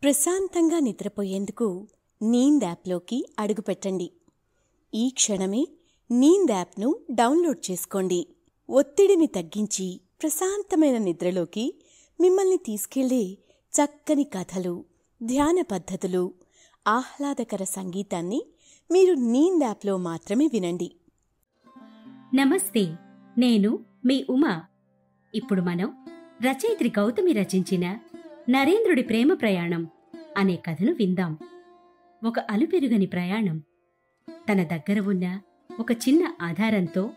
ప్రశాంతంగా నిద్రపోయేందుకు నీంద్ యాప్లోకి అడుగుపెట్టండి. ఈ క్షణమే నీంద్ యాప్ను డౌన్లోడ్ చేసుకోండి. ఒత్తిడిని తగ్గించి ప్రశాంతమైన నిద్రలోకి మిమ్మల్ని తీసుకెళ్లే చక్కని కథలు, ధ్యాన పద్ధతులు, ఆహ్లాదకర సంగీతాన్ని మీరు నీంద్ యాప్లో మాత్రమే వినండి. నమస్తే, నేను మీ ఉమా. ఇప్పుడు మనం రచయిత్రి గౌతమి రచించిన నరేంద్రుడి ప్రేమ ప్రయాణం అనే కథను విందాం. ఒక అలుపెరుగని ప్రయాణం. తన దగ్గర ఉన్న ఒక చిన్న ఆధారంతో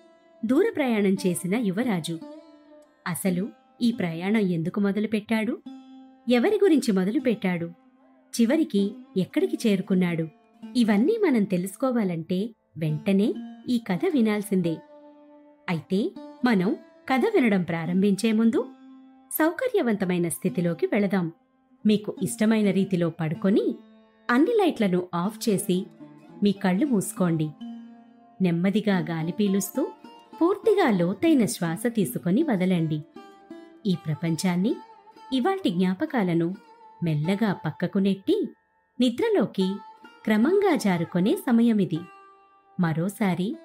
దూర ప్రయాణం చేసిన యువరాజు. అసలు ఈ ప్రయాణం ఎందుకు మొదలుపెట్టాడు? ఎవరి గురించి మొదలుపెట్టాడు? చివరికి ఎక్కడికి చేరుకున్నాడు? ఇవన్నీ మనం తెలుసుకోవాలంటే వెంటనే ఈ కథ వినాల్సిందే. అయితే మనం కథ వినడం ప్రారంభించే ముందు సౌకర్యవంతమైన స్థితిలోకి వెళదాం. మీకు ఇష్టమైన రీతిలో పడుకొని అన్ని లైట్లను ఆఫ్ చేసి మీ కళ్ళు మూసుకోండి. నెమ్మదిగా గాలి పీలుస్తూ పూర్తిగా లోతైన శ్వాస తీసుకొని వదలండి. ఈ ప్రపంచాన్ని, ఇవాల్టి జ్ఞాపకాలను మెల్లగా పక్కకు నెట్టి నిద్రలోకి క్రమంగా జారుకొనే సమయమిది. మరోసారి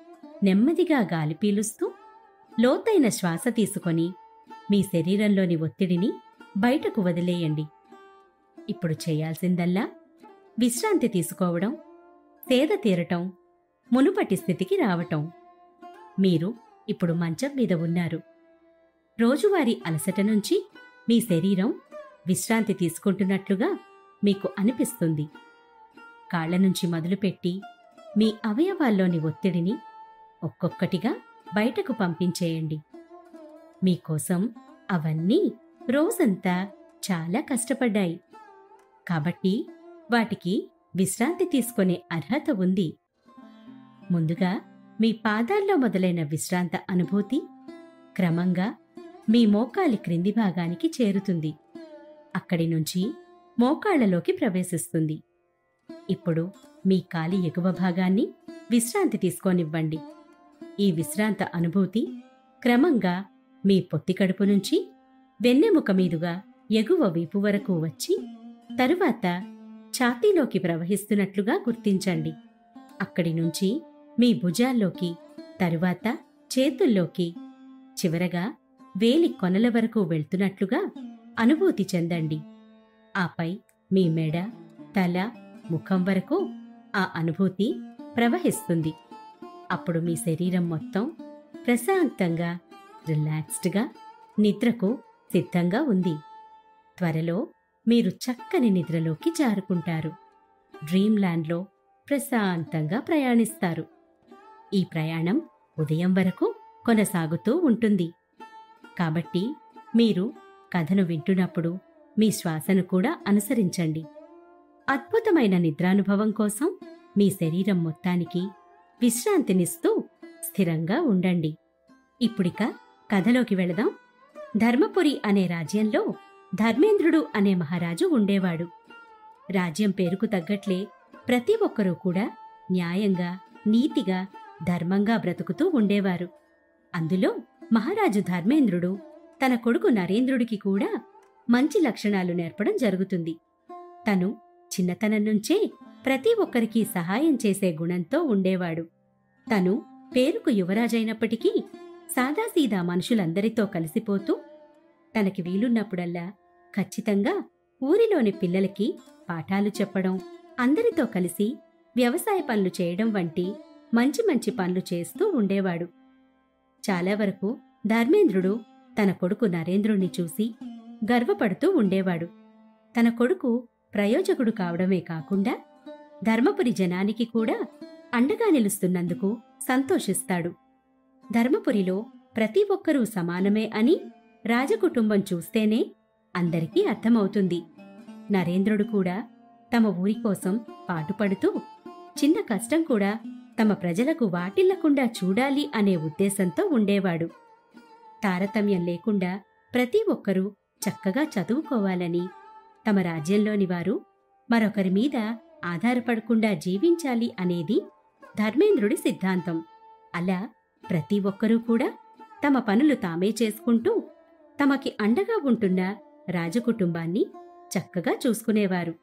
నెమ్మదిగా గాలి పీలుస్తూ లోతైన శ్వాస తీసుకొని మీ శరీరంలోని ఒత్తిడిని బయటకు వదిలేయండి. ఇప్పుడు చేయాల్సిందల్లా విశ్రాంతి తీసుకోవడం, సేద తీరటం, మునుపటి స్థితికి రావటం. మీరు ఇప్పుడు మంచం మీద ఉన్నారు. రోజువారీ అలసట నుంచి మీ శరీరం విశ్రాంతి తీసుకుంటున్నట్లుగా మీకు అనిపిస్తుంది. కాళ్ల నుంచి మొదలుపెట్టి మీ అవయవాల్లోని ఒత్తిడిని ఒక్కొక్కటిగా బయటకు పంపించేయండి. మీకోసం అవన్నీ రోజంతా చాలా కష్టపడ్డాయి. కాబట్టి వాటికి విశ్రాంతి తీసుకునే అర్హత ఉంది. ముందుగా మీ పాదాల్లో మొదలైన విశ్రాంత అనుభూతి క్రమంగా మీ మోకాలి క్రింది భాగానికి చేరుతుంది. అక్కడి నుంచి మోకాళ్లలోకి ప్రవేశిస్తుంది. ఇప్పుడు మీ కాలి ఎగువ భాగాన్ని విశ్రాంతి తీసుకోనివ్వండి. ఈ విశ్రాంత అనుభూతి క్రమంగా మీ పొత్తికడుపు నుంచి వెన్నెముక మీదుగా ఎగువ వీపు వరకు వచ్చి తరువాత ఛాతీలోకి ప్రవహిస్తున్నట్లుగా గుర్తించండి. అక్కడి నుంచి మీ భుజాల్లోకి, తరువాత చేతుల్లోకి, చివరగా వేలి కొనల వరకు వెళ్తున్నట్లుగా అనుభూతి చెందండి. ఆపై మీ మెడ, తల, ముఖం వరకు ఆ అనుభూతి ప్రవహిస్తుంది. అప్పుడు మీ శరీరం మొత్తం ప్రశాంతంగా, రిలాక్స్డ్గా నిద్రకు సిద్ధంగా ఉంది. త్వరలో మీరు చక్కని నిద్రలోకి జారుకుంటారు. డ్రీమ్ ల్యాండ్లో ప్రశాంతంగా ప్రయాణిస్తారు. ఈ ప్రయాణం ఉదయం వరకు కొనసాగుతూ ఉంటుంది. కాబట్టి మీరు కథను వింటున్నప్పుడు మీ శ్వాసను కూడా అనుసరించండి. అద్భుతమైన నిద్రానుభవం కోసం మీ శరీరం మొత్తానికి విశ్రాంతినిస్తూ స్థిరంగా ఉండండి. ఇప్పుడిక కథలోకి వెళదాం. ధర్మపురి అనే రాజ్యంలో ధర్మేంద్రుడు అనే మహారాజు ఉండేవాడు. రాజ్యం పేరుకు తగ్గట్లే ప్రతి ఒక్కరూ కూడా న్యాయంగా, నీతిగా, ధర్మంగా బ్రతుకుతూ ఉండేవారు. అందులో మహారాజు ధర్మేంద్రుడు తన కొడుకు నరేంద్రుడికి కూడా మంచి లక్షణాలు నేర్పడం జరుగుతుంది. తను చిన్నతనం నుంచే ప్రతి ఒక్కరికి సహాయం చేసే గుణంతో ఉండేవాడు. తను పేరుకు యువరాజైనప్పటికీ సాదాసీదా మనుషులందరితో కలిసిపోతూ తనకి వీలున్నప్పుడల్లా ఖచ్చితంగా ఊరిలోని పిల్లలకి పాఠాలు చెప్పడం, అందరితో కలిసి వ్యవసాయ పనులు చేయడం వంటి మంచి మంచి పనులు చేస్తూ ఉండేవాడు. చాలా వరకు ధర్మేంద్రుడు తన కొడుకు నరేంద్రుణ్ణి చూసి గర్వపడుతూ ఉండేవాడు. తన కొడుకు ప్రయోజకుడు కావడమే కాకుండా ధర్మపురి జనానికి కూడా అండగా నిలుస్తున్నందుకు సంతోషిస్తాడు. ధర్మపురిలో ప్రతి ఒక్కరూ సమానమే అని రాజకుటుంబం చూస్తేనే అందరికీ అర్థమవుతుంది. నరేంద్రుడు కూడా తమ ఊరి కోసం పాటుపడుతూ చిన్న కష్టం కూడా తమ ప్రజలకు వాటిల్లకుండా చూడాలి అనే ఉద్దేశంతో ఉండేవాడు. తారతమ్యం లేకుండా ప్రతి ఒక్కరూ చక్కగా చదువుకోవాలని, తమ రాజ్యంలోని వారు మరొకరి మీద ఆధారపడకుండా జీవించాలి అనేది ధర్మేంద్రుడి సిద్ధాంతం. అలా ప్రతి ఒక్కరూ కూడా తమ పనులు తామే చేసుకుంటూ తమకి అండగా ఉంటున్న రాజకుటుంబాన్ని చక్కగా చూసుకునేవారు.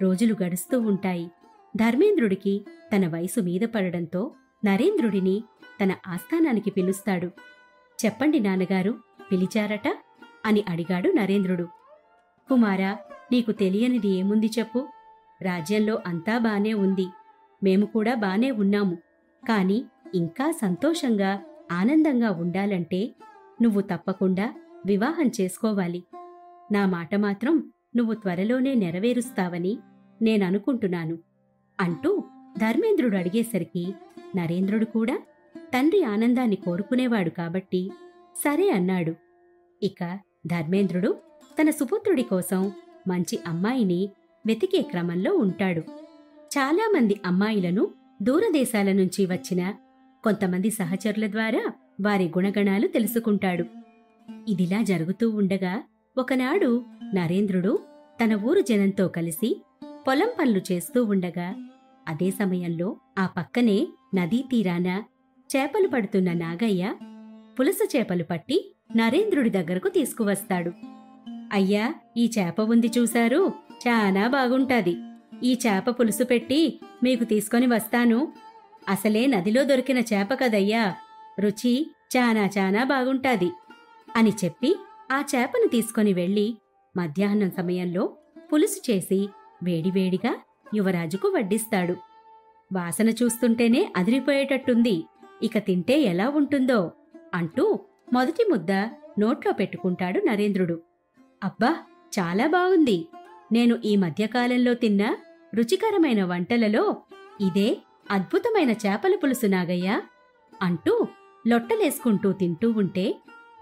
రోజులు గడుస్తూ ఉంటాయి. ధర్మేంద్రుడికి తన వయసు మీద పడడంతో నరేంద్రుడిని తన ఆస్థానానికి పిలుస్తాడు. చెప్పండి నాన్నగారు, పిలిచారట అని అడిగాడు నరేంద్రుడు. కుమారా, నీకు తెలియనిది ఏముంది చెప్పు. రాజ్యంలో అంతా బానే ఉంది, మేము కూడా బానే ఉన్నాము. కాని ఇంకా సంతోషంగా ఆనందంగా ఉండాలంటే నువ్వు తప్పకుండా వివాహం చేసుకోవాలి. నా మాట మాత్రం నువ్వు త్వరలోనే నెరవేరుస్తావని నేననుకుంటున్నాను అంటూ ధర్మేంద్రుడు అడిగేసరికి నరేంద్రుడు కూడా తండ్రి ఆనందాన్ని కోరుకునేవాడు కాబట్టి సరే అన్నాడు. ఇక ధర్మేంద్రుడు తన సుపుత్రుడి కోసం మంచి అమ్మాయిని వెతికే క్రమంలో ఉంటాడు. చాలామంది అమ్మాయిలను దూరదేశాల నుంచి వచ్చిన కొంతమంది సహచరుల ద్వారా వారి గుణగణాలు తెలుసుకుంటాడు. ఇదిలా జరుగుతూ ఉండగా ఒకనాడు నరేంద్రుడు తన ఊరు జనంతో కలిసి పొలం పనులు చేస్తూ ఉండగా అదే సమయంలో ఆ పక్కనే నదీ తీరాన చేపలు పడుతున్న నాగయ్య పులస చేపలు పట్టి నరేంద్రుడి దగ్గరకు తీసుకువస్తాడు. అయ్యా, ఈ చేప ఉంది చూశారు, చానా బాగుంటాది. ఈ చేప పులుసు పెట్టి మీకు తీసుకొని వస్తాను. అసలే నదిలో దొరికిన చేప కదయ్యా, రుచి చానా చానా బాగుంటాది అని చెప్పి ఆ చేపను తీసుకొని వెళ్లి మధ్యాహ్నం సమయంలో పులుసు చేసి వేడివేడిగా యువరాజుకు వడ్డిస్తాడు. వాసన చూస్తుంటేనే అదిరిపోయేటట్టుంది, ఇక తింటే ఎలా ఉంటుందో అంటూ మొదటి ముద్ద నోట్లో పెట్టుకుంటాడు నరేంద్రుడు. అబ్బా, చాలా బాగుంది. నేను ఈ మధ్యకాలంలో తిన్న రుచికరమైన వంటలలో ఇదే అద్భుతమైన చేపల పులుసు నాగయ్యా అంటూ లొట్టలేసుకుంటూ తింటూ ఉంటే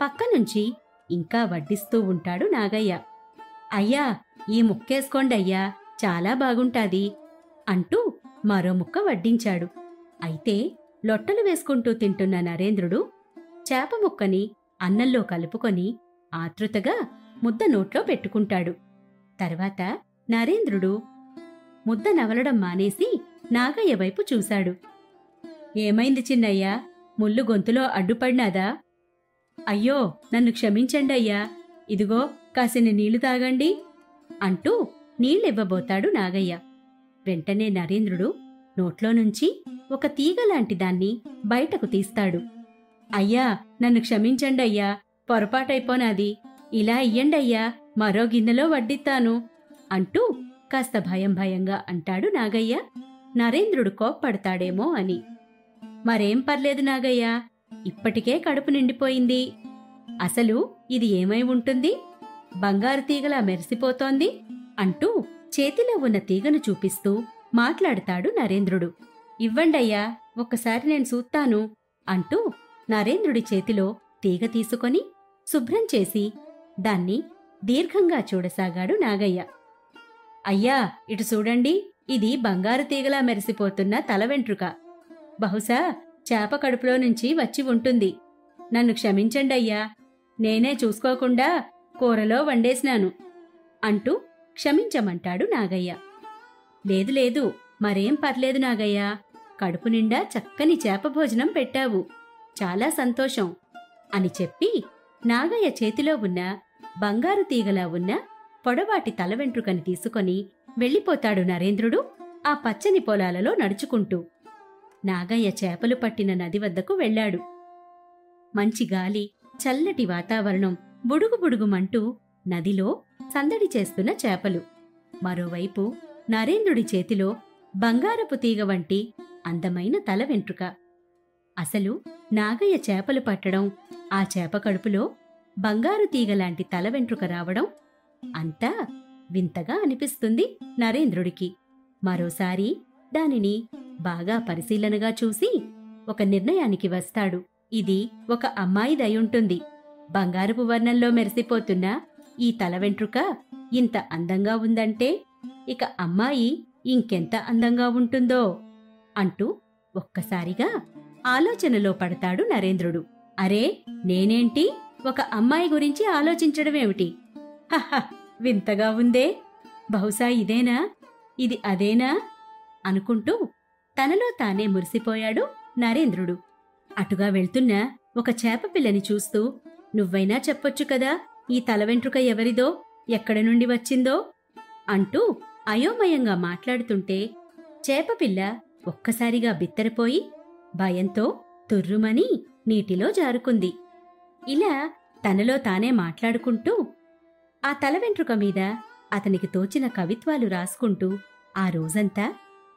పక్కనుంచి ఇంకా వడ్డిస్తూ ఉంటాడు నాగయ్య. అయ్యా, ఈ ముక్కేసుకోండయ్యా, చాలా బాగుంటాది అంటూ మరో ముక్క వడ్డించాడు. అయితే లొట్టలు వేసుకుంటూ తింటున్న నరేంద్రుడు చేప ముక్కని అన్నంలో కలుపుకొని ఆతృతగా ముద్ద నోట్లో పెట్టుకుంటాడు. తర్వాత నరేంద్రుడు ముద్ద నవలడం మానేసి నాగయ్య వైపు చూశాడు. ఏమైంది చిన్నయ్యా, ముళ్ళు గొంతులో అడ్డుపడినాదా? అయ్యో, నన్ను క్షమించండయ్యా, ఇదిగో కాసిని నీళ్లు తాగండి అంటూ నీళ్ళివ్వబోతాడు నాగయ్య. వెంటనే నరేంద్రుడు నోట్లో నుంచి ఒక తీగలాంటి దాన్ని బయటకు తీస్తాడు. అయ్యా, నన్ను క్షమించండయ్యా, పొరపాటైపోనాది. ఇలా ఇయ్యండయ్యా, మరో గిన్నెలో వడ్డిస్తాను అంటూ కాస్త భయం భయంగా అంటాడు నాగయ్య, నరేంద్రుడు కోప్పడతాడేమో అని. మరేం పర్లేదు నాగయ్య, ఇప్పటికే కడుపు నిండిపోయింది. అసలు ఇది ఏమై ఉంటుంది? బంగారు తీగలా మెరిసిపోతోంది అంటూ చేతిలో ఉన్న తీగను చూపిస్తూ మాట్లాడతాడు నరేంద్రుడు. ఇవ్వండయ్యా, ఒక్కసారి నేను చూస్తాను అంటూ నరేంద్రుడి చేతిలో తీగ తీసుకొని శుభ్రం చేసి దాన్ని దీర్ఘంగా చూడసాగాడు నాగయ్య. అయ్యా, ఇటు చూడండి, ఇది బంగారు తీగలా మెరిసిపోతున్న తల వెంట్రుక. బహుశా చేప కడుపులో నుంచి వచ్చి ఉంటుంది. నన్ను క్షమించండయ్యా, నేనే చూసుకోకుండా కూరలో వండేసినాను అంటూ క్షమించమంటాడు నాగయ్య. లేదు లేదు, మరేం పర్లేదు నాగయ్య, కడుపు నిండా చక్కని చేప భోజనం పెట్టావు, చాలా సంతోషం అని చెప్పి నాగయ్య చేతిలో ఉన్న బంగారు తీగలా ఉన్న పొడవాటి తల వెంట్రుకని తీసుకొని వెళ్ళిపోతాడు నరేంద్రుడు ఆ పచ్చని పొలాలలో నడుచుకుంటూ. నాగయ్య చేపలు పట్టిన నది వద్దకు వెళ్ళాడు. మంచి గాలి, చల్లటి వాతావరణం, బుడుగు బుడుగుమంటూ నదిలో సందడి చేస్తున్న చేపలు. మరోవైపు నరేంద్రుడి చేతిలో బంగారపు తీగ వంటి అందమైన తల వెంట్రుక. అసలు నాగయ్య చేపలు పట్టడం, ఆ చేప కడుపులో బంగారు తీగలాంటి తల వెంట్రుక రావడం అంతా వింతగా అనిపిస్తుంది నరేంద్రుడికి. మరోసారి దానిని బాగా పరిశీలనగా చూసి ఒక నిర్ణయానికి వస్తాడు. ఇది ఒక అమ్మాయిదయుంటుంది. బంగారపు వర్ణంలో మెరిసిపోతున్న ఈ తల వెంట్రుక ఇంత అందంగా ఉందంటే ఇక అమ్మాయి ఇంకెంత అందంగా ఉంటుందో అంటూ ఒక్కసారిగా ఆలోచనలో పడతాడు నరేంద్రుడు. అరే, నేనేంటి ఒక అమ్మాయి గురించి ఆలోచించడమేమిటి? హహ, వింతగా ఉందే, బహుశా ఇదేనా, ఇది అదేనా అనుకుంటూ తనలో తానే మురిసిపోయాడు నరేంద్రుడు. అటుగా వెళ్తున్న ఒక చేప పిల్లని చూస్తూ, నువ్వైనా చెప్పొచ్చు కదా ఈ తల వెంట్రుక ఎవరిదో, ఎక్కడి నుండి వచ్చిందో అంటూ అయోమయంగా మాట్లాడుతుంటే చేపపిల్ల ఒక్కసారిగా బిత్తరపోయి భయంతో తుర్రుమని నీటిలో జారుకుంది. ఇలా తనలో తానే మాట్లాడుకుంటూ ఆ తల వెంట్రుక మీద అతనికి తోచిన కవిత్వాలు రాసుకుంటూ ఆ రోజంతా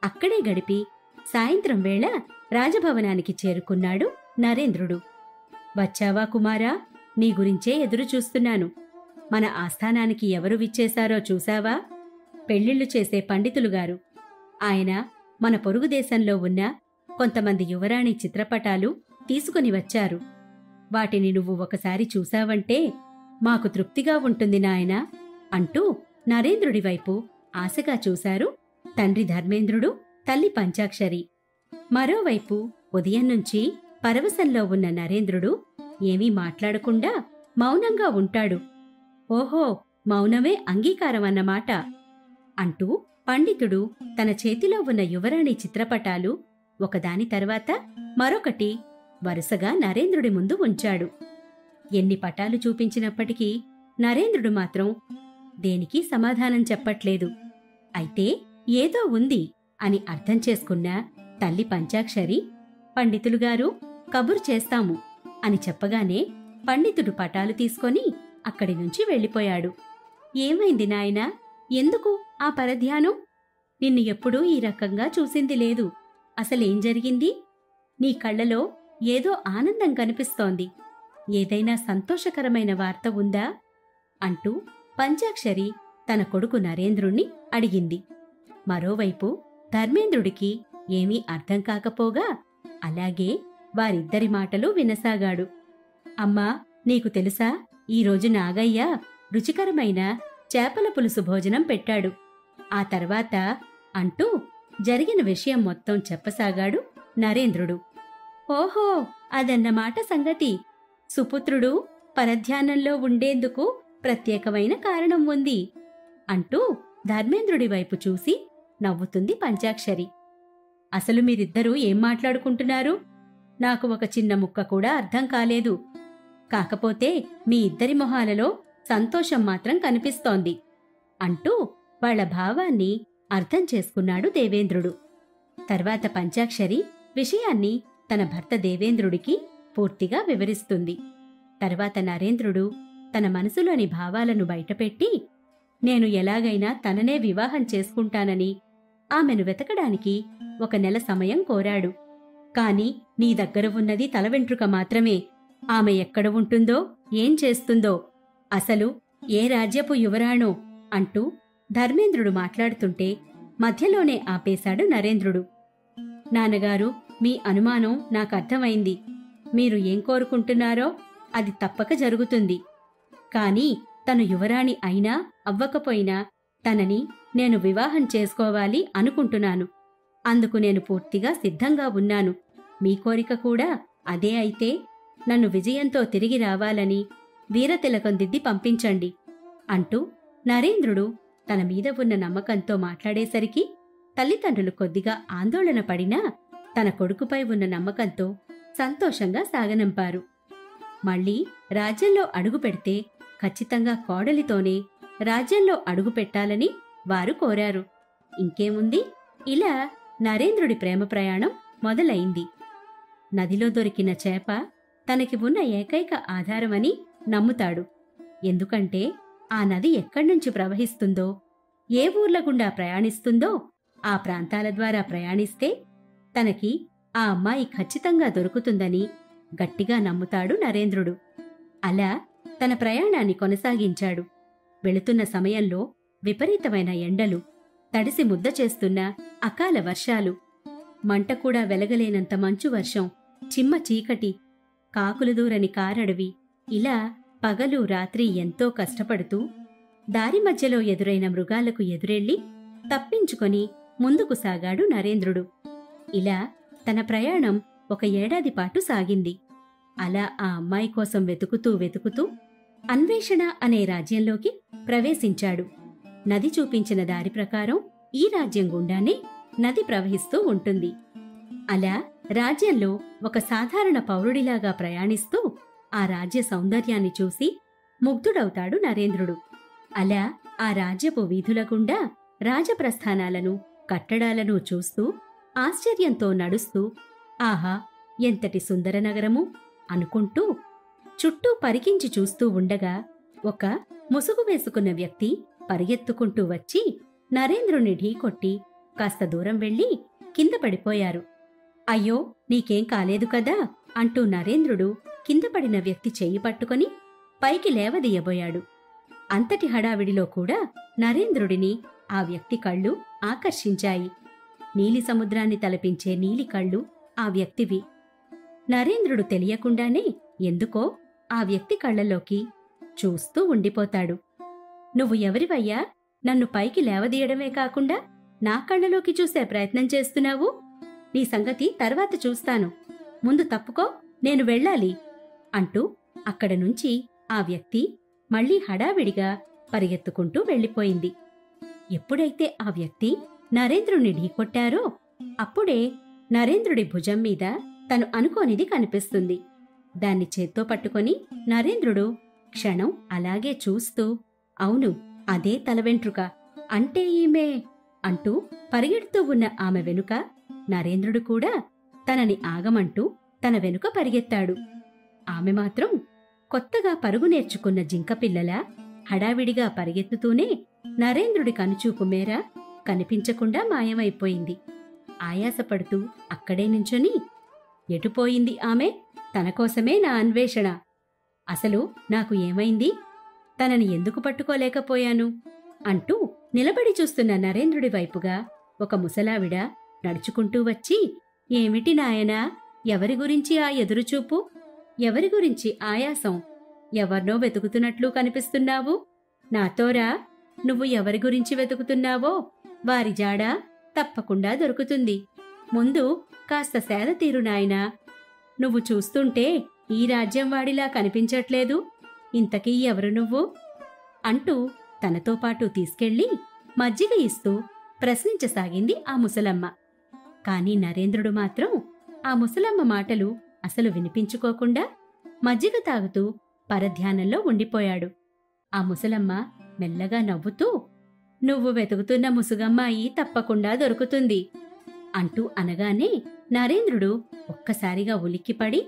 అక్కడే గడిపి సాయంత్రం వేళ రాజభవనానికి చేరుకున్నాడు నరేంద్రుడు. వచ్చావా కుమారా? నీ గురించే ఎదురుచూస్తున్నాను. మన ఆస్థానానికి ఎవరు విచ్చేశారో చూశావా? పెళ్లిళ్లు చేసే పండితులుగారు. ఆయన మన పొరుగు దేశంలో ఉన్న కొంతమంది యువరాణి చిత్రపటాలు తీసుకుని వచ్చారు. వాటిని నువ్వు ఒకసారి చూశావంటే మాకు తృప్తిగా ఉంటుంది నాయనా అంటూ నరేంద్రుడి వైపు ఆశగా చూశారు తండ్రి ధర్మేంద్రుడు, తల్లి పంచాక్షరి. మరోవైపు ఉదయం నుంచి పరవశంలో ఉన్న నరేంద్రుడు ఏమీ మాట్లాడకుండా మౌనంగా ఉంటాడు. ఓహో, మౌనమే అంగీకారమన్నమాట అంటూ పండితుడు తన చేతిలో ఉన్న యువరాణి చిత్రపటాలు ఒకదాని తర్వాత మరొకటి వరుసగా నరేంద్రుడి ముందు ఉంచాడు. ఎన్ని పటాలు చూపించినప్పటికీ నరేంద్రుడు మాత్రం దేనికి సమాధానం చెప్పట్లేదు. అయితే ఏదో ఉంది అని అర్థం చేసుకున్న తల్లి పంచాక్షరి, పండితులుగారు కబురు చేస్తాము అని చెప్పగానే పండితుడు పటాలు తీసుకొని అక్కడి నుంచి వెళ్ళిపోయాడు. ఏమైంది నాయనా? ఎందుకు ఆ పరధ్యానం? నిన్ను ఎప్పుడూ ఈ రకంగా చూసింది లేదు. అసలేం జరిగింది? నీ కళ్ళలో ఏదో ఆనందం కనిపిస్తోంది. ఏదైనా సంతోషకరమైన వార్త ఉందా? అంటూ పంచాక్షరి తన కొడుకు నరేంద్రుణ్ణి అడిగింది. మరోవైపు ధర్మేంద్రుడికి ఏమీ అర్థం కాకపోగా అలాగే వారిద్దరి మాటలు వినసాగాడు. అమ్మా, నీకు తెలుసా, ఈరోజు నాగయ్య రుచికరమైన చేపల పులుసు భోజనం పెట్టాడు. ఆ తర్వాత అంటూ జరిగిన విషయం మొత్తం చెప్పసాగాడు నరేంద్రుడు. ఓహో, అదన్నమాట సంగతి. సుపుత్రుడు పరధ్యానంలో ఉండేందుకు ప్రత్యేకమైన కారణం ఉంది అంటూ ధర్మేంద్రుడి వైపు చూసి నవ్వుతుంది పంచాక్షరి. అసలు మీరిద్దరూ ఏం మాట్లాడుకుంటున్నారు? నాకు ఒక చిన్న ముక్క కూడా అర్థం కాలేదు. కాకపోతే మీ ఇద్దరి మొహాలలో సంతోషం మాత్రం కనిపిస్తోంది అంటూ వాళ్ల భావాన్ని అర్థం చేసుకున్నాడు దేవేంద్రుడు. తర్వాత పంచాక్షరి విషయాన్ని తన భర్త దేవేంద్రుడికి పూర్తిగా వివరిస్తుంది. తర్వాత నరేంద్రుడు తన మనసులోని భావాలను బయటపెట్టి, నేను ఎలాగైనా తననే వివాహం చేసుకుంటానని ఆమెను వెతకడానికి 1 నెల సమయం కోరాడు. కాని నీ దగ్గర ఉన్నది తల వెంట్రుక మాత్రమే. ఆమె ఎక్కడ ఉంటుందో, ఏం చేస్తుందో, అసలు ఏ రాజ్యపు యువరాణో అంటూ ధర్మేంద్రుడు మాట్లాడుతుంటే మధ్యలోనే ఆపేశాడు నరేంద్రుడు. నాన్నగారు, మీ అనుమానం నాకర్థమైంది. మీరు ఏం కోరుకుంటున్నారో అది తప్పక జరుగుతుంది. కాని తను యువరాణి అయినా అవ్వకపోయినా తనని నేను వివాహం చేసుకోవాలి అనుకుంటున్నాను. అందుకు నేను పూర్తిగా సిద్ధంగా ఉన్నాను. మీ కోరిక కూడా అదే అయితే నన్ను విజయంతో తిరిగి రావాలని వీరతిలకం దిద్ది పంపించండి అంటూ నరేంద్రుడు తన మీద ఉన్న నమ్మకంతో మాట్లాడేసరికి తల్లిదండ్రులు కొద్దిగా ఆందోళన పడినా తన కొడుకుపై ఉన్న నమ్మకంతో సంతోషంగా సాగనంపారు. మళ్లీ రాజ్యంలో అడుగుపెడితే ఖచ్చితంగా కోడలితోనే రాజ్యంలో అడుగుపెట్టాలని వారు కోరారు. ఇంకేముంది, ఇలా నరేంద్రుడి ప్రేమ ప్రయాణం మొదలైంది. నదిలో దొరికిన చేప తనకి ఉన్న ఏకైక ఆధారమని నమ్ముతాడు. ఎందుకంటే ఆ నది ఎక్కడ్నుంచి ప్రవహిస్తుందో, ఏ ఊర్ల గుండా ప్రయాణిస్తుందో ఆ ప్రాంతాల ద్వారా ప్రయాణిస్తే తనకి ఆ అమ్మాయి ఖచ్చితంగా దొరుకుతుందని గట్టిగా నమ్ముతాడు నరేంద్రుడు. అలా తన ప్రయాణాన్ని కొనసాగించాడు. వెళుతున్న సమయంలో విపరీతమైన ఎండలు, తడిసి ముద్ద చేస్తున్న అకాల వర్షాలు, మంట కూడా వెలగలేనంత మంచు వర్షం, చిమ్మ చీకటి, కాకులు దూరని కారడవి, ఇలా పగలు రాత్రి ఎంతో కష్టపడుతూ దారి మధ్యలో ఎదురైన మృగాలకు ఎదురెళ్లి తప్పించుకొని ముందుకు సాగాడు నరేంద్రుడు. ఇలా తన ప్రయాణం 1 ఏడాది పాటు సాగింది. అలా ఆ అమ్మాయి కోసం వెతుకుతూ అన్వేషణ అనే రాజ్యంలోకి ప్రవేశించాడు. నది చూపించిన దారి ప్రకారం ఈ రాజ్యం గుండానే నది ప్రవహిస్తూ ఉంటుంది. అలా రాజ్యంలో ఒక సాధారణ పౌరుడిలాగా ప్రయాణిస్తూ ఆ రాజ్య సౌందర్యాన్ని చూసి ముగ్ధుడవుతాడు నరేంద్రుడు. అలా ఆ రాజ్యపు వీధుల గుండా రాజప్రస్థానాలను, కట్టడాలను చూస్తూ ఆశ్చర్యంతో నడుస్తూ, ఆహా, ఎంతటి సుందర నగరము అనుకుంటూ చుట్టూ పరికించి చూస్తూ ఉండగా ఒక ముసుగు వేసుకున్న వ్యక్తి పరిగెత్తుకుంటూ వచ్చి నరేంద్రుని ఢీకొట్టి కాస్త దూరం వెళ్లి కింద పడిపోయారు. అయ్యో, నీకేం కాలేదు కదా అంటూ నరేంద్రుడు కింద పడిన వ్యక్తి చెయ్యి పట్టుకొని పైకి లేవదీయబోయాడు. అంతటి హడావిడిలో కూడా నరేంద్రుడిని ఆ వ్యక్తి కళ్ళు ఆకర్షించాయి. నీలి సముద్రాన్ని తలపించే నీలి కళ్ళు ఆ వ్యక్తివి. నరేంద్రుడు తెలియకుండానే ఎందుకో ఆ వ్యక్తి కళ్ళలోకి చూస్తూ ఉండిపోతాడు. నువ్వు ఎవరివయ్యా? నన్ను పైకి లేవదీయడమే కాకుండా నా కళ్ళలోకి చూసే ప్రయత్నం చేస్తున్నావు? నీ సంగతి తర్వాత చూస్తాను. ముందు తప్పుకో, నేను వెళ్ళాలి అంటూ అక్కడ నుంచి ఆ వ్యక్తి మళ్లీ హడావిడిగా పరిగెత్తుకుంటూ వెళ్ళిపోయింది. ఎప్పుడైతే ఆ వ్యక్తి నరేంద్రుని ఢీకొట్టారో అప్పుడే నరేంద్రుడి భుజం మీద తను అనుకోనిది కనిపిస్తుంది. దాన్ని చేత్తో పట్టుకొని నరేంద్రుడు క్షణం అలాగే చూస్తూ, అవును, అదే తలవెంట్రుక, అంటే ఈమె అంటూ పరిగెడుతూ ఉన్న ఆమె వెనుక నరేంద్రుడు కూడా తనని ఆగమంటూ తన వెనుక పరిగెత్తాడు. ఆమె మాత్రం కొత్తగా పరుగు నేర్చుకున్న జింకపిల్లలా హడావిడిగా పరిగెత్తుతూనే నరేంద్రుడి కనుచూపు మేర కనిపించకుండా మాయమైపోయింది. ఆయాసపడుతూ అక్కడే నించొని, ఎటుపోయింది ఆమె? తనకోసమే నా అన్వేషణ. అసలు నాకు ఏమైంది? తనని ఎందుకు పట్టుకోలేకపోయాను అంటూ నిలబడి చూస్తున్న నరేంద్రుడి వైపుగా ఒక ముసలావిడ నడుచుకుంటూ వచ్చి, ఏమిటి నాయనా, ఎవరి గురించి ఆ ఎదురుచూపు? ఎవరి గురించి ఆయాసం? ఎవర్నో వెతుకుతున్నట్లు కనిపిస్తున్నావు. నాతోరా, నువ్వు ఎవరి గురించి వెతుకుతున్నావో వారి జాడ తప్పకుండా దొరుకుతుంది. ముందు కాస్త సేద తీరు నాయనా. నువ్వు చూస్తుంటే ఈ రాజ్యం వాడిలా కనిపించట్లేదు. ఇంతకీ ఎవరు నువ్వు అంటూ తనతో పాటు తీసుకెళ్లి మజ్జిగ ఇస్తూ ప్రశ్నించసాగింది ఆ ముసలమ్మ. కాని నరేంద్రుడు మాత్రం ఆ ముసలమ్మ మాటలు అసలు వినిపించుకోకుండా మజ్జిగ తాగుతూ పరధ్యానంలో ఉండిపోయాడు. ఆ ముసలమ్మ మెల్లగా నవ్వుతూ, నువ్వు వెతుకుతున్న ముసుగమ్మాయి తప్పకుండా దొరుకుతుంది అంటూ అనగానే నరేంద్రుడు ఒక్కసారిగా ఉలిక్కిపడి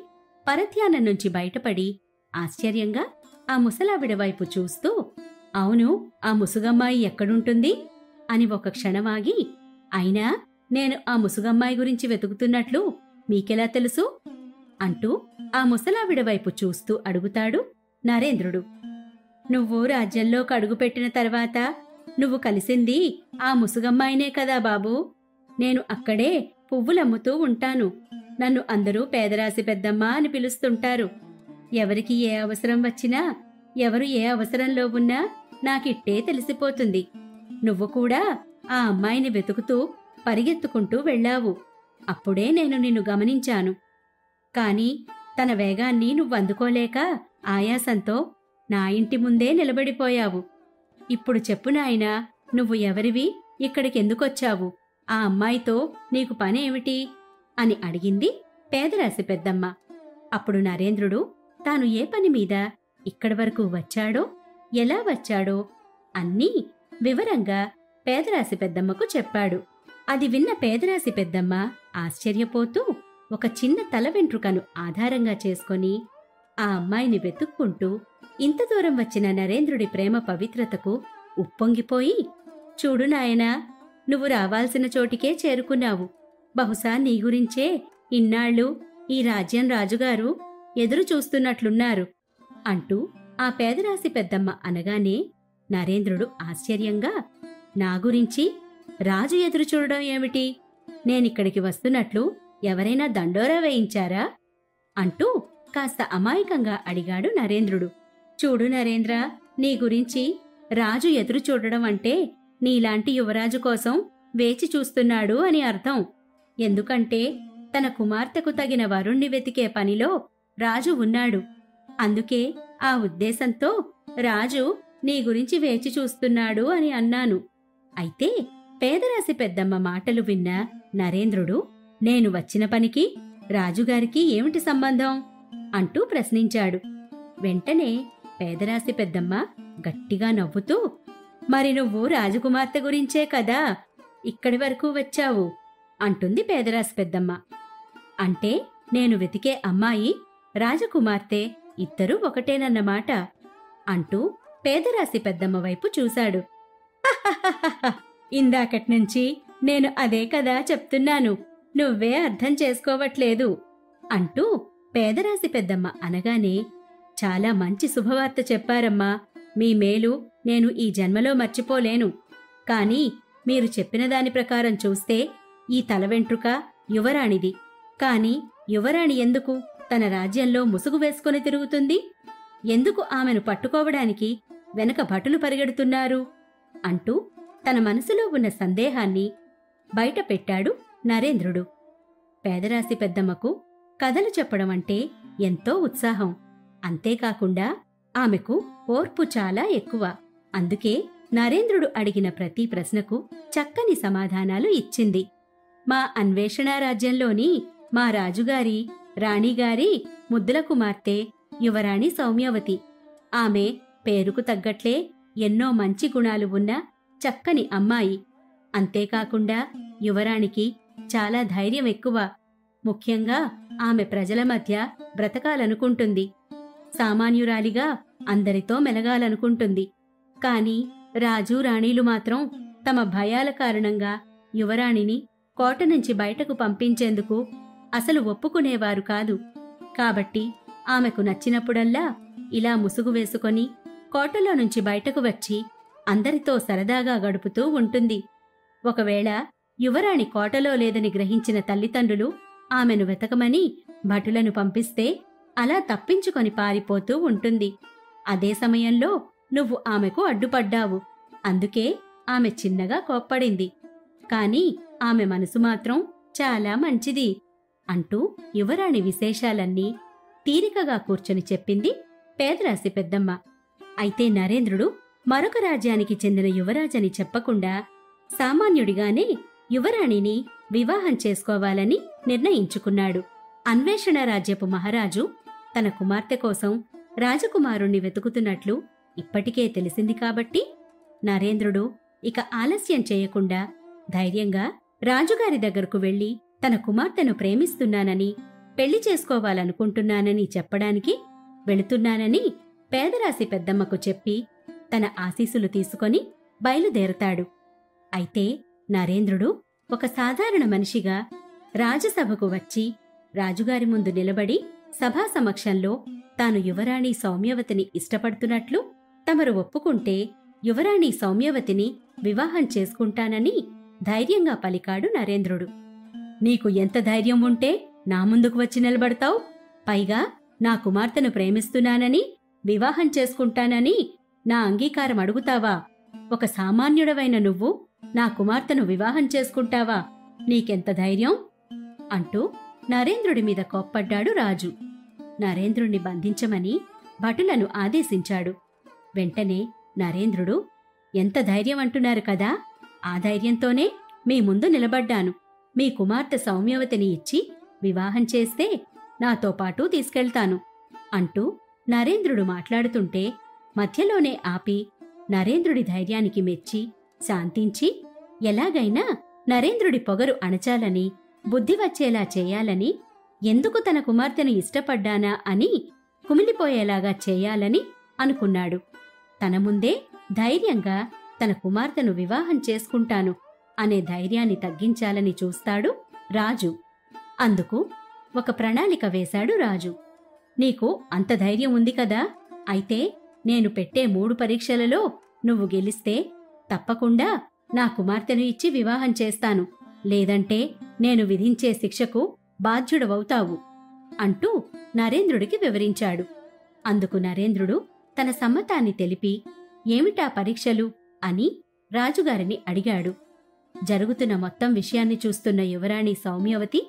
పరధ్యానం నుంచి బయటపడి ఆశ్చర్యంగా ఆ ముసలావిడ వైపు చూస్తూ, అవును, ఆ ముసుగమ్మాయి ఎక్కడుంటుంది అని ఒక క్షణమాగి, అయినా నేను ఆ ముసుగమ్మాయి గురించి వెతుకుతున్నట్లు మీకెలా తెలుసు అంటూ ఆ ముసలావిడ వైపు చూస్తూ అడుగుతాడు నరేంద్రుడు. నువ్వు రాజ్యంలోకి అడుగుపెట్టిన తర్వాత నువ్వు కలిసింది ఆ ముసుగమ్మాయినే కదా బాబూ. నేను అక్కడే పువ్వులమ్ముతూ ఉంటాను. నన్ను అందరూ పేదరాశి పెద్దమ్మ అని పిలుస్తుంటారు. ఎవరికి ఏ అవసరం వచ్చినా, ఎవరు ఏ అవసరంలో ఉన్నా నాకిట్టే తెలిసిపోతుంది. నువ్వు కూడా ఆ అమ్మాయిని వెతుకుతూ పరిగెత్తుకుంటూ వెళ్ళావు. అప్పుడే నేను నిన్ను గమనించాను. కాని తన వేగాన్ని నువ్వందుకోలేక ఆయాసంతో నా ఇంటి ముందే నిలబడిపోయావు. ఇప్పుడు చెప్పు నాయనా, నువ్వు ఎవరివి? ఇక్కడికెందుకొచ్చావు? ఆ అమ్మాయితో నీకు పనేమిటి అని అడిగింది పేదరాశి పెద్దమ్మ. అప్పుడు నరేంద్రుడు తాను ఏ పని మీద ఇక్కడి వరకు వచ్చాడో, ఎలా వచ్చాడో అన్నీ వివరంగా పేదరాశి పెద్దమ్మకు చెప్పాడు. అది విన్న పేదరాశి పెద్దమ్మ ఆశ్చర్యపోతూ ఒక చిన్న తల వెంట్రుకను ఆధారంగా చేసుకొని ఆ అమ్మాయిని వెతుక్కుంటూ ఇంత దూరం వచ్చిన నరేంద్రుడి ప్రేమ పవిత్రతకు ఉప్పొంగిపోయి, చూడు నాయనా, నువ్వు రావాల్సిన చోటికే చేరుకున్నావు. బహుశా నీ గురించే ఇన్నాళ్ళు ఈ రాజ్యం రాజుగారు ఎదురు చూస్తున్నట్లున్నారు అంటూ ఆ పేదరాశి పెద్దమ్మ అనగానే నరేంద్రుడు ఆశ్చర్యంగా, నా గురించి రాజు ఎదురు చూడడం ఏమిటి? నేనిక్కడికి వస్తున్నట్లు ఎవరైనా దండోరా వేయించారా అంటూ కాస్త అమాయకంగా అడిగాడు నరేంద్రుడు. చూడు నరేంద్ర, నీ గురించి రాజు ఎదురు చూడడం అంటే నీలాంటి యువరాజు కోసం వేచి చూస్తున్నాడు అని అర్థం. ఎందుకంటే తన కుమార్తెకు తగిన వరుణ్ణి వెతికే పనిలో రాజు ఉన్నాడు. అందుకే ఆ ఉద్దేశంతో రాజు నీ గురించి వేచి చూస్తున్నాడు అని అన్నాను. అయితే పేదరాశి పెద్దమ్మ మాటలు విన్న నరేంద్రుడు, నేను వచ్చిన పనికి రాజుగారికి ఏమిటి సంబంధం అంటూ ప్రశ్నించాడు. వెంటనే పేదరాశి పెద్దమ్మ గట్టిగా నవ్వుతూ, మరి నువ్వు రాజకుమార్తె గురించే కదా ఇక్కడి వరకు వచ్చావు అంటుంది పేదరాశి పెద్దమ్మ. అంటే నేను వెతికే అమ్మాయి రాజకుమార్తె ఇద్దరూ ఒకటేనన్నమాట అంటూ పేదరాశి పెద్దమ్మ వైపు చూశాడు. ఇందాకట్నుంచి నేను అదే కదా చెప్తున్నాను, నువ్వే అర్థం చేసుకోవట్లేదు అంటూ పేదరాశి పెద్దమ్మ అనగానే, చాలా మంచి శుభవార్త చెప్పారమ్మా, మీ మేలు నేను ఈ జన్మలో మర్చిపోలేను. కాని మీరు చెప్పిన దాని ప్రకారం చూస్తే ఈ తలవెంట్రుక యువరాణిది. కాని యువరాణి ఎందుకు తన రాజ్యంలో ముసుగు వేసుకుని తిరుగుతుంది? ఎందుకు ఆమెను పట్టుకోవడానికి వెనక భటులు పరిగెడుతున్నారు అంటూ తన మనసులో ఉన్న సందేహాన్ని బయట పెట్టాడు నరేంద్రుడు. పేదరాశి పెద్దమ్మకు కథలు చెప్పడం అంటే ఎంతో ఉత్సాహం. అంతేకాకుండా ఆమెకు ఓర్పు చాలా ఎక్కువ. అందుకే నరేంద్రుడు అడిగిన ప్రతి ప్రశ్నకు చక్కని సమాధానాలు ఇచ్చింది. మా అన్వేషణ రాజ్యంలోని మా రాజుగారి రాణిగారి ముద్దుల కుమార్తె యువరాణి సౌమ్యవతి. ఆమె పేరుకు తగ్గట్లే ఎన్నో మంచి గుణాలు ఉన్న చక్కని అమ్మాయి. అంతేకాకుండా యువరాణికి చాలా ధైర్యం ఎక్కువ. ముఖ్యంగా ఆమె ప్రజల మధ్య బ్రతకాలనుకుంటుంది. సామాన్యురాలిగా అందరితో మెలగాలనుకుంటుంది. కాని రాజు రాణీలు మాత్రం తమ భయాల కారణంగా యువరాణిని కోట నుంచి బయటకు పంపించేందుకు అసలు ఒప్పుకునేవారు కాదు. కాబట్టి ఆమెకు నచ్చినప్పుడల్లా ఇలా ముసుగు వేసుకొని కోటలో నుంచి బయటకు వచ్చి అందరితో సరదాగా గడుపుతూ ఉంటుంది. ఒకవేళ యువరాణి కోటలో లేదని గ్రహించిన తల్లిదండ్రులు ఆమెను వెతకమని భటులను పంపిస్తే అలా తప్పించుకొని పారిపోతూ ఉంటుంది. అదే సమయంలో నువ్వు ఆమెకు అడ్డుపడ్డావు. అందుకే ఆమె చిన్నగా కోప్పడింది. కాని ఆమె మనసు మాత్రం చాలా మంచిది అంటూ యువరాణి విశేషాలన్నీ తీరికగా కూర్చొని చెప్పింది పేదరాశి పెద్దమ్మ. అయితే నరేంద్రుడు మరొక రాజ్యానికి చెందిన యువరాజని చెప్పకుండా సామాన్యుడిగానే యువరాణిని వివాహం చేసుకోవాలని నిర్ణయించుకున్నాడు. అన్వేషణ రాజ్యపు మహారాజు తన కుమార్తె కోసం రాజకుమారుణ్ణి వెతుకుతున్నట్లు ఇప్పటికే తెలిసింది కాబట్టి నరేంద్రుడు ఇక ఆలస్యం చేయకుండా ధైర్యంగా రాజుగారి దగ్గరకు వెళ్లి తన కుమార్తెను ప్రేమిస్తున్నానని, పెళ్లి చేసుకోవాలనుకుంటున్నానని చెప్పడానికి వెళుతున్నానని పేదరాశి పెద్దమ్మకు చెప్పి తన ఆశీస్సులు తీసుకొని బయలుదేరతాడు. అయితే నరేంద్రుడు ఒక సాధారణ మనిషిగా రాజసభకు వచ్చి రాజుగారి ముందు నిలబడి సభా సమక్షంలో తాను యువరాణి సౌమ్యవతిని ఇష్టపడుతున్నట్లు తమరు ఒప్పుకుంటే యువరాణి సౌమ్యవతిని వివాహం చేసుకుంటానని ధైర్యంగా పలికాడు నరేంద్రుడు. నీకు ఎంత ధైర్యం ఉంటే నా ముందుకు వచ్చి నిలబడతావు? పైగా నా కుమార్తెను ప్రేమిస్తున్నానని, వివాహం చేసుకుంటానని నా అంగీకారం అడుగుతావా? ఒక సామాన్యుడవైన నువ్వు నా కుమార్తెను వివాహం చేసుకుంటావా? నీకెంత ధైర్యం అంటూ నరేంద్రుడి మీద కోప్పడ్డాడు రాజు. నరేంద్రుణ్ణి బంధించమని భటులను ఆదేశించాడు. వెంటనే నరేంద్రుడు, ఎంత ధైర్యం అంటున్నారు కదా, ఆ ధైర్యంతోనే మీ ముందు నిలబడ్డాను. మీ కుమార్తె సౌమ్యవతిని ఇచ్చి వివాహం చేస్తే నాతో పాటు తీసుకెళ్తాను అంటూ నరేంద్రుడు మాట్లాడుతుంటే మధ్యలోనే ఆపి నరేంద్రుడి ధైర్యానికి మెచ్చి శాంతించి ఎలాగైనా నరేంద్రుడి పొగరు అణచాలని, బుద్ధి వచ్చేలా చేయాలని, ఎందుకు తన కుమార్తెను ఇష్టపడ్డానా అని కుమిలిపోయేలాగా చేయాలని అనుకున్నాడు. తన ముందే ధైర్యంగా తన కుమార్తెను వివాహం చేసుకుంటాను అనే ధైర్యాన్ని తగ్గించాలని చూస్తాడు రాజు. అందుకు ఒక ప్రణాళిక వేశాడు రాజు. నీకు అంత ధైర్యం ఉంది కదా, అయితే నేను పెట్టే 3 పరీక్షలలో నువ్వు గెలిస్తే తప్పకుండా నా కుమార్తెను ఇచ్చి వివాహం చేస్తాను, లేదంటే నేను విధించే శిక్షకు బాధ్యుడవవుతావు అంటూ నరేంద్రుడికి వివరించాడు. అందుకు నరేంద్రుడు తన సమ్మతాన్ని తెలిపి ఏమిటా పరీక్షలు అని రాజుగారిని అడిగాడు. జరుగుతున్న మొత్తం విషయాన్ని చూస్తున్న యువరాణి సౌమ్యవతి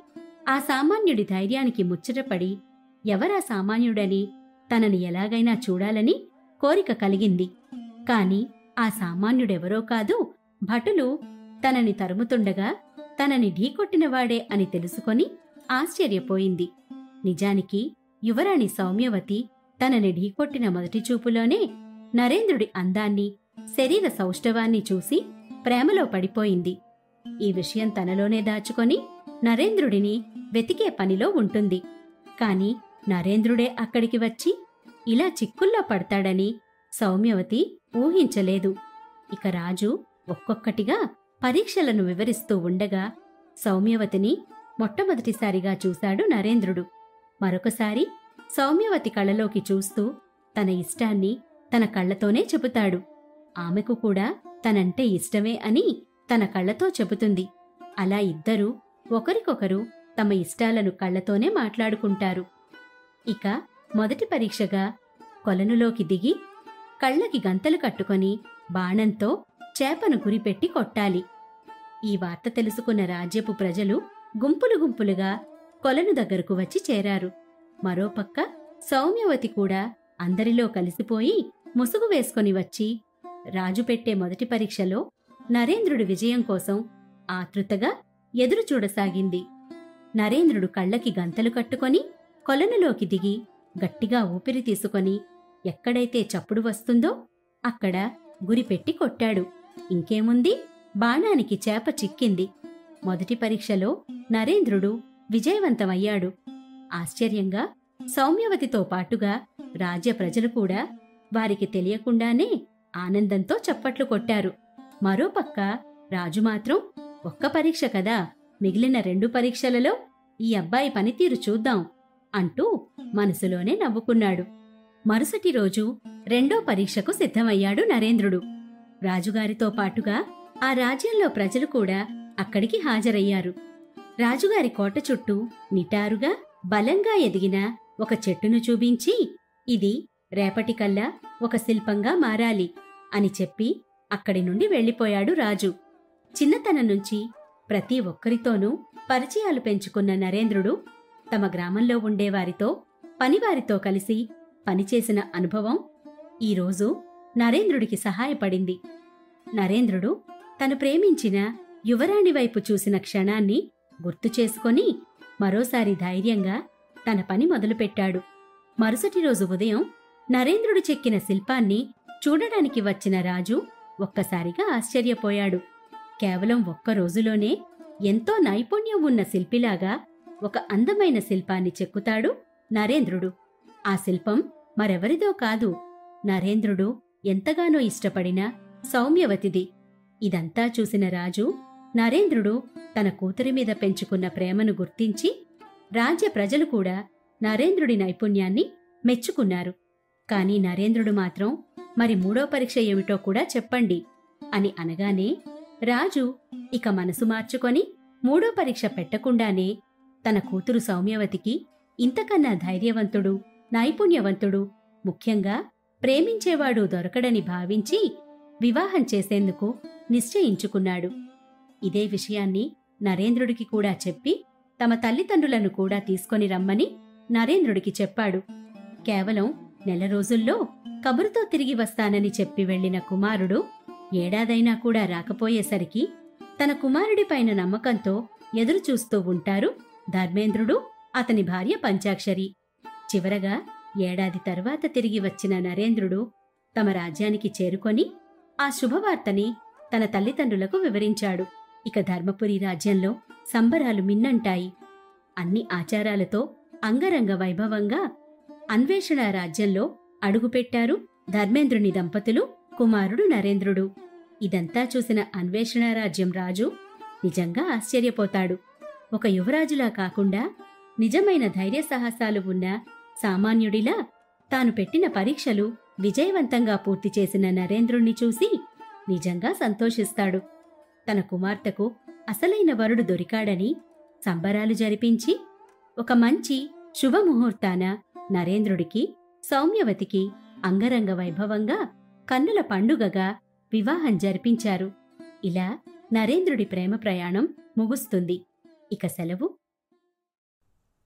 ఆ సామాన్యుడి ధైర్యానికి ముచ్చటపడి ఎవరా సామాన్యుడని తనని ఎలాగైనా చూడాలని కోరిక కలిగింది. కాని ఆ సామాన్యుడెవరో కాదు, భటులు తనని తరుముతుండగా తనని ఢీకొట్టినవాడే అని తెలుసుకొని ఆశ్చర్యపోయింది. నిజానికి యువరాణి సౌమ్యవతి తనని ఢీకొట్టిన మొదటి చూపులోనే నరేంద్రుడి అందాన్ని, శరీర సౌష్ఠవాన్ని చూసి ప్రేమలో పడిపోయింది. ఈ విషయం తనలోనే దాచుకొని నరేంద్రుడిని వెతికే పనిలో ఉంటుంది. కాని నరేంద్రుడే అక్కడికి వచ్చి ఇలా చిక్కుల్లో పడతాడని సౌమ్యవతి ఊహించలేదు. ఇక రాజు ఒక్కొక్కటిగా పరీక్షలను వివరిస్తూ ఉండగా సౌమ్యవతిని మొట్టమొదటిసారిగా చూశాడు నరేంద్రుడు. మరొకసారి సౌమ్యవతి కళ్ళలోకి చూస్తూ తన ఇష్టాన్ని తన కళ్లతోనే చెబుతాడు. ఆమెకు కూడా తనంటే ఇష్టమే అని తన కళ్లతో చెబుతుంది. అలా ఇద్దరూ ఒకరికొకరు తమ ఇష్టాలను కళ్లతోనే మాట్లాడుకుంటారు. ఇక మొదటి పరీక్షగా కొలనులోకి దిగి కళ్ళకి గంతలు కట్టుకొని బాణంతో చేపను గురిపెట్టి కొట్టాలి. ఈ వార్త తెలుసుకున్న రాజ్యపు ప్రజలు గుంపులు గుంపులుగా కొలను దగ్గరకు వచ్చి చేరారు. మరోపక్క సౌమ్యవతి కూడా అందరిలో కలిసిపోయి ముసుగు వేసుకొని వచ్చి రాజు పెట్టే మొదటి పరీక్షలో నరేంద్రుడి విజయం కోసం ఆతృతగా ఎదురు చూడసాగింది. నరేంద్రుడు కళ్ళకి గంతలు కట్టుకొని కొలనులోకి దిగి గట్టిగా ఊపిరి తీసుకొని ఎక్కడైతే చప్పుడు వస్తుందో అక్కడ గురిపెట్టి కొట్టాడు. ఇంకేముంది, బాణానికి చేప చిక్కింది. మొదటి పరీక్షలో నరేంద్రుడు విజయవంతమయ్యాడు. ఆశ్చర్యంగా సౌమ్యవతితో పాటుగా రాజ్య ప్రజలు కూడా వారికి తెలియకుండానే ఆనందంతో చప్పట్లు కొట్టారు. మరోపక్క రాజు మాత్రం ఒక్క పరీక్ష కదా, మిగిలిన 2 పరీక్షలలో ఈ అబ్బాయి పనితీరు చూద్దాం అంటూ మనసులోనే నవ్వుకున్నాడు. మరుసటి రోజు 2వ పరీక్షకు సిద్ధమయ్యాడు నరేంద్రుడు. రాజుగారితో పాటుగా ఆ రాజ్యంలో ప్రజలు కూడా అక్కడికి హాజరయ్యారు. రాజుగారి కోట చుట్టూ నిటారుగా బలంగా ఎదిగిన ఒక చెట్టును చూపించి, ఇది రేపటికల్లా ఒక శిల్పంగా మారాలి అని చెప్పి అక్కడి నుండి వెళ్ళిపోయాడు రాజు. చిన్నతనం నుంచి ప్రతి ఒక్కరితోనూ పరిచయాలు పెంచుకున్న నరేంద్రుడు తమ గ్రామంలో ఉండేవారితో, పనివారితో కలిసి పనిచేసిన అనుభవం ఈరోజు నరేంద్రుడికి సహాయపడింది. నరేంద్రుడు తను ప్రేమించిన యువరాణి వైపు చూసిన క్షణాన్ని గుర్తు చేసుకొని మరోసారి ధైర్యంగా తన పని మొదలుపెట్టాడు. మరుసటి రోజు ఉదయం నరేంద్రుడు చెక్కిన శిల్పాన్ని చూడడానికి వచ్చిన రాజు ఒక్కసారిగా ఆశ్చర్యపోయాడు. కేవలం ఒక్క రోజులోనే ఎంతో నైపుణ్యం ఉన్న శిల్పిలాగా ఒక అందమైన శిల్పాన్ని చెక్కుతాడు నరేంద్రుడు. ఆ శిల్పం మరెవరిదో కాదు, నరేంద్రుడు ఎంతగానో ఇష్టపడిన సౌమ్యవతిది. ఇదంతా చూసిన రాజు నరేంద్రుడు తన కూతురి మీద పెంచుకున్న ప్రేమను గుర్తించి రాజ్య ప్రజలు కూడా నరేంద్రుడి నైపుణ్యాన్ని మెచ్చుకున్నారు. కాని నరేంద్రుడు మాత్రం మరి 3వ పరీక్ష ఏమిటో కూడా చెప్పండి అని అనగానే రాజు ఇక మనసు మార్చుకొని 3వ పరీక్ష పెట్టకుండానే తన కూతురు సౌమ్యవతికి ఇంతకన్నా ధైర్యవంతుడు, నైపుణ్యవంతుడు, ముఖ్యంగా ప్రేమించేవాడు దొరకడని భావించి వివాహం చేసేందుకు నిశ్చయించుకున్నాడు. ఇదే విషయాన్ని నరేంద్రుడికి కూడా చెప్పి తమ తల్లిదండ్రులను కూడా తీసుకొని రమ్మని నరేంద్రుడికి చెప్పాడు. కేవలం 1 నెల రోజుల్లో కబురుతో తిరిగి వస్తానని చెప్పి వెళ్లిన కుమారుడు ఏడాదైనా కూడా రాకపోయేసరికి తన కుమారుడిపైన నమ్మకంతో ఎదురుచూస్తూ ఉంటారు ధర్మేంద్రుడు, అతని భార్య పంచాక్షరి. చివరగా ఏడాది తర్వాత తిరిగి వచ్చిన నరేంద్రుడు తమ రాజ్యానికి చేరుకొని ఆ శుభవార్తని తన తల్లిదండ్రులకు వివరించాడు. ఇక ధర్మపురి రాజ్యంలో సంబరాలు మిన్నంటాయి. అన్ని ఆచారాలతో అంగరంగ వైభవంగా అన్వేషణ రాజ్యంలో అడుగుపెట్టారు ధర్మేంద్రుని దంపతులు, కుమారుడు నరేంద్రుడు. ఇదంతా చూసిన అన్వేషణ రాజ్యం రాజు నిజంగా ఆశ్చర్యపోతాడు. ఒక యువరాజులా కాకుండా నిజమైన ధైర్య సాహసాలు ఉన్న సామాన్యుడిలా తాను పెట్టిన పరీక్షలు విజయవంతంగా పూర్తి చేసిన నరేంద్రుణ్ణి చూసి నిజంగా సంతోషిస్తాడు. తన కుమార్తెకు అసలైన వరుడు దొరికాడని సంబరాలు జరిపించి ఒక మంచి శుభముహూర్తాన నరేంద్రుడికి, సౌమ్యవతికి అంగరంగ వైభవంగా కన్నుల పండుగగా వివాహం జరిపించారు. ఇలా నరేంద్రుడి ప్రేమ ప్రయాణం ముగుస్తుంది. ఇక సెలవు.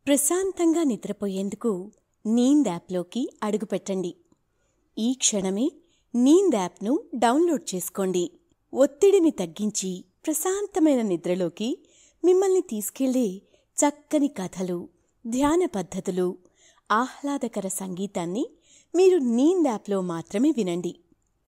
ప్రశాంతంగా నిద్రపోయేందుకు నీంద్ యాప్లోకి అడుగుపెట్టండి. ఈ క్షణమే నీంద్ యాప్ను డౌన్లోడ్ చేసుకోండి. ఒత్తిడిని తగ్గించి ప్రశాంతమైన నిద్రలోకి మిమ్మల్ని తీసుకెళ్లే చక్కని కథలు, ధ్యాన పద్ధతులు, ఆహ్లాదకర సంగీతాన్ని మీరు నీంద్ యాప్లో మాత్రమే వినండి.